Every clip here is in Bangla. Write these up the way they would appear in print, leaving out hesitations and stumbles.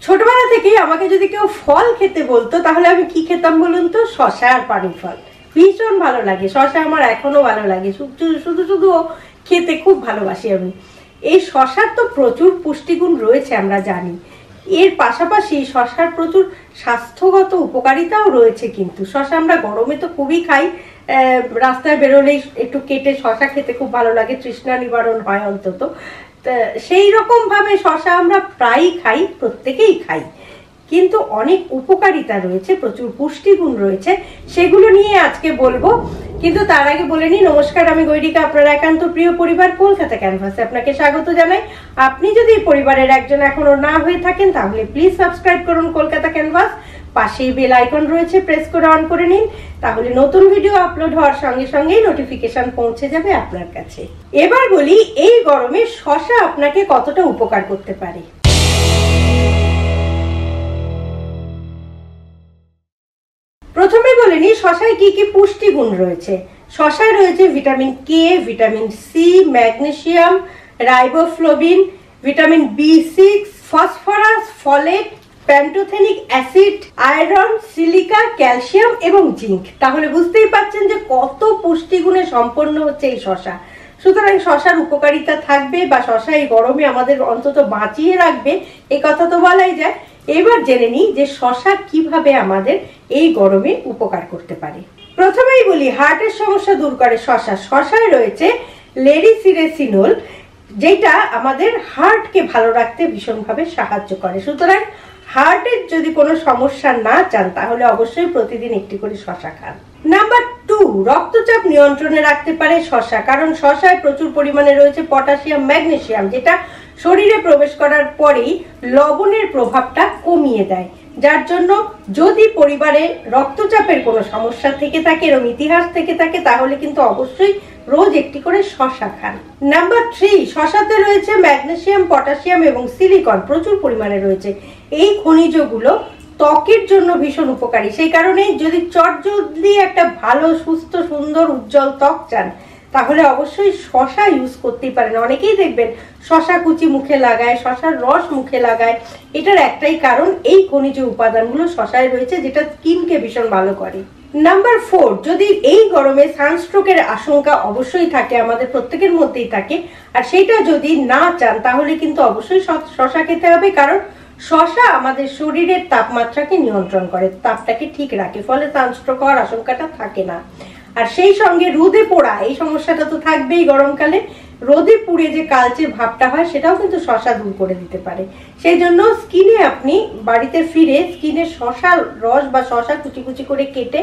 ছোটবেলা থেকেই আমাকে যদি কেউ ফল খেতে বলতো তাহলে আমি কি খেতাম বলুন তো? শসা আর পানি ফল। ভীষণ ভালো লাগে, শসা আমার এখনো ভালো লাগে, শুধু শুধু খেতে খুব ভালোবাসি আমি। এই শসার তো প্রচুর পুষ্টিগুণ রয়েছে আমরা জানি, এর পাশাপাশি শসার প্রচুর স্বাস্থ্যগত উপকারিতাও রয়েছে। কিন্তু শসা আমরা গরমে তো খুবই খাই, রাস্তায় বেরোলেই একটু কেটে শসা খেতে খুব ভালো লাগে, তৃষ্ণা নিবারণ হয় অন্তত। সেই রকম ভাবে শসা আমরা প্রায়ই খাই, প্রত্যেকেই খাই, কিন্তু অনেক উপকারিতা রয়েছে, প্রচুর পুষ্টিগুণ রয়েছে, সেগুলো নিয়ে আজকে বলবো। কিন্তু তার আগে বলে নিই, নমস্কার, আমি গৈরিকা, আপনার একান্ত প্রিয় পরিবার কলকাতা ক্যানভাসে আপনাকে স্বাগত জানাই। আপনি যদি পরিবারের একজন এখনো না হয়ে থাকেন তাহলে প্লিজ সাবস্ক্রাইব করুন কলকাতা ক্যানভাস, পাশেই বেল আইকন রয়েছে, প্রেস করে অন করে নিন, তাহলে নতুন ভিডিও আপলোড হওয়ার সঙ্গে সঙ্গেই নোটিফিকেশন পৌঁছে যাবে আপনার কাছে। এবার বলি, এই গরমে শসা আপনাকে কতটা উপকার করতে পারে। প্রথমে বলে নিই শসায় কি কি পুষ্টিগুণ রয়েছে। শসায় রয়েছে vitamin K, vitamin C, magnesium, riboflavin, vitamin বি6, phosphorus, folate, pantothenic acid, iron, silica, calcium এবং জিঙ্ক। তাহলে বুঝতেই পারছেন যে কত পুষ্টিগুণে সম্পন্ন হচ্ছে এই শসা। সুতরাং শসার উপকারিতা থাকবে, বা শসা এই গরমে আমাদের অন্তত বাঁচিয়ে রাখবে, এই কথা তো বলাই যায়। এবার জেনে নিই যে শসা কিভাবে আমাদের এই গরমে উপকার করতে পারে। প্রথমেই বলি, হার্টের সমস্যা দূর করে শসা। শসায় রয়েছে লেরিসিরেসিনোল, যেটা আমাদের হার্টকে ভালো রাখতে ভীষণভাবে সাহায্য করে। সুতরাং হার্টের যদি কোনো সমস্যা না চান তাহলে অবশ্যই প্রতিদিন একটি করে শসা খান। নাম্বার 2, রক্তচাপ নিয়ন্ত্রণে রাখতে পারে শসা, কারণ শসায় প্রচুর পরিমাণে রয়েছে পটাশিয়াম, ম্যাগনেসিয়াম, যেটা শরীরে প্রবেশ করার পরেই লবণের প্রভাবটা কমিয়ে দেয়, যার জন্য যদি পরিবারে রক্তচাপের কোনো সমস্যা থেকে থাকে, এরকম ইতিহাস থেকে থাকে, তাহলে কিন্তু অবশ্যই রোজ একটি করে শসা খান। নাম্বার 3, শসাতে রয়েছে ম্যাগনেসিয়াম, পটাশিয়াম এবং সিলিকন, প্রচুর পরিমাণে রয়েছে। এই খনিজগুলো ত্বকের জন্য ভীষণ উপকারী। সেই কারণে যদি চটজলদি একটা ভালো, সুস্থ, সুন্দর, উজ্জ্বল ত্বক চান তাহলে অবশ্যই শসা ইউজ করতেই পারেন। অনেকেই দেখবেন শসা কুচি মুখে লাগায়, শসার রস মুখে লাগায়। এটার একটাই কারণ, এই খনিজ উপাদানগুলো শসায় রয়েছে, যেটা স্কিনকে ভীষণ ভালো করে। নাম্বার 4, যদি এই গরমে সানস্ট্রোকের আশঙ্কা অবশ্যই থাকে, আমাদের প্রত্যেকের মধ্যেই থাকে, আর সেটা যদি না চান তাহলে কিন্তু অবশ্যই শসা খেতে হবে, কারণ শসা আমাদের শরীরের তাপমাত্রাকে নিয়ন্ত্রণ করে, তাপটাকে ঠিক রাখে, ফলে সানস্ট্রোক হওয়ার আশঙ্কাটা থাকে না। আর সেই সঙ্গে রোদে পোড়া, এই সমস্যাটা তো থাকবেই গরমকালে, রোদে পুড়ে যে কালচে ভাবটা হয় সেটাও কিন্তু শসা দূর করে দিতে পারে। সেই জন্য স্কিনে আপনি বাড়িতে ফিরে স্কিনে শসার রস বা শসা কুচি কুচি করে কেটে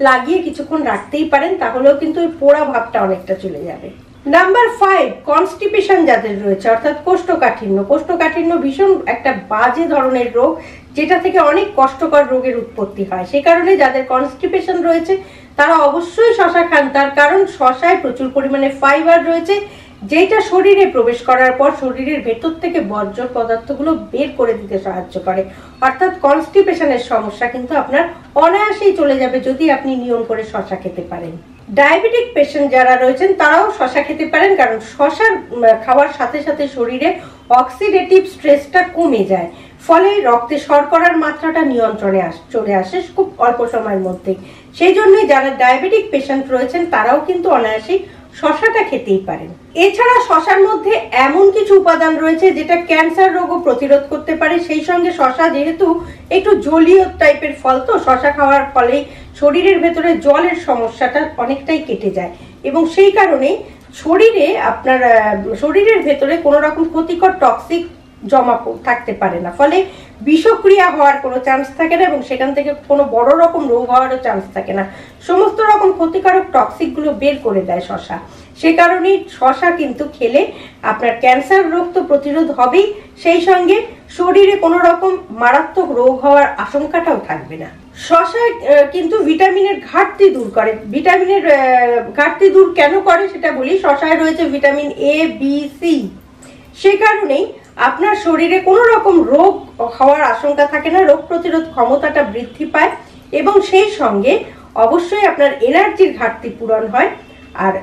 লাগিয়ে কিছুক্ষণ রাখতেই পারেন, তাহলেও কিন্তু ওই পোড়া ভাবটা অনেকটা চলে যাবে। নাম্বার 5, কনস্টিপেশন যাদের রয়েছে, অর্থাৎ কোষ্ঠকাঠিন্য। কোষ্ঠকাঠিন্য ভীষণ একটা বাজে ধরনের রোগ, যেটা থেকে অনেক কষ্টকর রোগের উৎপত্তি হয়। সেই কারণে যাদের কনস্টিপেশন রয়েছে তারা অবশ্যই শসা খান, তার কারণ শসায় প্রচুর পরিমাণে ফাইবার রয়েছে, যেটা শরীরে প্রবেশ করার পর শরীরের ভেতর থেকে বর্জ্য পদার্থগুলো বের করে দিতে সাহায্য করে। অর্থাৎ কনস্টিপেশনের সমস্যা কিন্তু আপনার অনায়াসেই চলে যাবে যদি আপনি নিয়ম করে শসা খেতে পারেন। ডায়াবেটিক পেশেন্ট যারা রয়েছেন তারাও শসা খেতে পারেন, কারণ শসা খাওয়ার সাথে সাথে শরীরে অক্সিডেটিভ স্ট্রেসটা কমে যায়, ফলে রক্তে শর্করার মাত্রাটা নিয়ন্ত্রণে চলে আসে খুব অল্প সময়ের মধ্যেই। সেই জন্যই যারা ডায়াবেটিক পেশেন্ট রয়েছেন তারাও কিন্তু অনায়াসেই শসাটা খেতেই পারেন। এছাড়া শসার মধ্যে এমন কিছু উপাদান রয়েছে যেটা ক্যান্সার রোগও প্রতিরোধ করতে পারে। সেই সঙ্গে শসা যেহেতু একটু জলীয় টাইপের ফল, তো শসা খাওয়ার ফলেই শরীরের ভেতরে জলের সমস্যাটা অনেকটাই কেটে যায়, এবং সেই কারণেই আপনার শরীরের ভেতরে কোনো রকম ক্ষতিকর টক্সিক জমা থাকতে পারে না, ফলে বিষক্রিয়া হওয়ার কোনো চান্স থাকে না, এবং সেখান থেকে কোনো বড় রকম রোগ হওয়ারও চান্স থাকে না। সমস্ত রকম ক্ষতিকারক টক্সিক গুলো বের করে দেয় শসা। সে কারণেই শসা কিন্তু খেলে আপনার ক্যান্সার রোগ তো প্রতিরোধ হবেই, সেই সঙ্গে শরীরে কোনো রকম মারাত্মক রোগ হওয়ার আশঙ্কাটাও থাকবে না। শসা কিন্তু ভিটামিনের ঘাটতি দূর করে। ভিটামিনের ঘাটতি দূর কেন করে সেটা বলি। শসায় রয়েছে ভিটামিন এ, বি, সি, সে কারণেই আপনার শরীরে কোনো রকম রোগ হওয়ার আশঙ্কা থাকে না, রোগ প্রতিরোধ ক্ষমতাটা বৃদ্ধি পায়, এবং সেই সঙ্গে অবশ্যই আপনার এনার্জির ঘাটতি পূরণ হয়, আর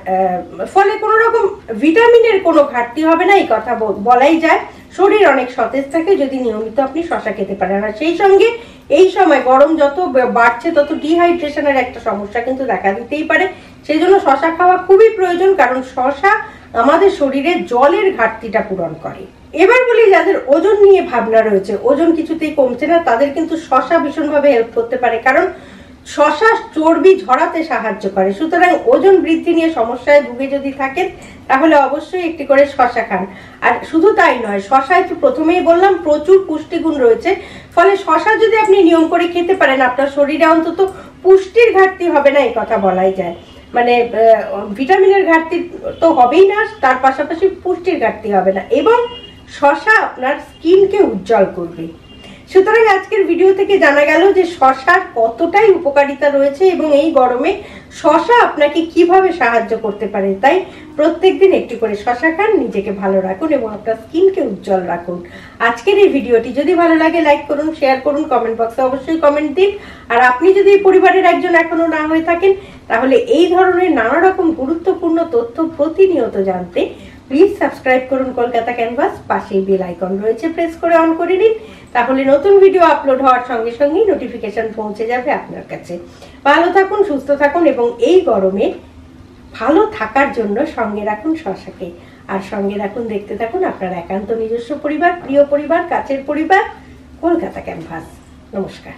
ফলে কোনো রকম ভিটামিনের কোনো ঘাটতি হবে না, এই কথা বলাই যায়। শরীর অনেক সতেজ থাকে যদি নিয়মিত আপনি শশা খেতে পারেন। আর সেই সঙ্গে এই সময় গরম যত বাড়ছে তত ডিহাইড্রেশনের একটা সমস্যা কিন্তু দেখা দিতেই পারে, সেই জন্য শশা খাওয়া খুবই প্রয়োজন, কারণ শশা আমাদের শরীরে জলের ঘাটতিটা পূরণ করে। এবার বলি যাদের ওজন নিয়ে ভাবনা রয়েছে, ওজন কিছুতেই কমছে না, তাদের কিন্তু শশা ভীষণভাবে হেল্প করতে পারে, কারণ শশা চর্বি ঝরাতে সাহায্য করে। সুতরাং ওজন বৃদ্ধি নিয়ে সমস্যায় ভুগে যদি থাকেন তাহলে অবশ্যই একটি করে শশা খান। আর শুধু তাই নয়, শশায় তো প্রথমেই বললাম প্রচুর পুষ্টিগুণ রয়েছে, ফলে শশা যদি আপনি নিয়ম করে খেতে পারেন আপনার শরীরে অন্তত পুষ্টির ঘাটতি হবে না, এই কথা বলাই যায়। মানে ভিটামিনের ঘাটতি তো হবেই না, তার পাশাপাশি পুষ্টির ঘাটতি হবে না, এবং শশা আপনার স্কিনকে উজ্জ্বল করবে। সুতরাং আজকের ভিডিও থেকে জানা গেল যে শশার কতটাই উপকারিতা রয়েছে এবং এই গরমে শশা আপনাকে কিভাবে সাহায্য করতে পারে। তাই প্রত্যেকদিন একটু করে শশা খান, নিজেকে ভালো রাখুন এবং আপনার স্কিনকে উজ্জ্বল রাখুন। আজকের এই ভিডিওটি যদি ভালো লাগে লাইক করুন, শেয়ার করুন, কমেন্ট বক্সে অবশ্যই কমেন্ট দিন। আর আপনি যদি এই পরিবারের একজন এখনো না হয়ে থাকেন তাহলে এই ধরনের নানা রকম গুরুত্বপূর্ণ তথ্য প্রতিনিয়ত জানতে প্লিজ সাবস্ক্রাইব করুন কলকাতা ক্যানভাস। পাশেই বেল আইকন রয়েছে, প্রেস করে অন করে নিন, তাহলে নতুন ভিডিও আপলোড হওয়ার সঙ্গে সঙ্গেই নোটিফিকেশন পৌঁছে যাবে আপনার কাছে। ভালো থাকুন, সুস্থ থাকুন এবং এই গরমে ভালো থাকার জন্য সঙ্গে রাখুন শশাকে, আর সঙ্গে রাখুন, দেখতে থাকুন আপনার একান্ত নিজস্ব পরিবার, প্রিয় পরিবার, কাছের পরিবার, কলকাতা ক্যানভাস। নমস্কার।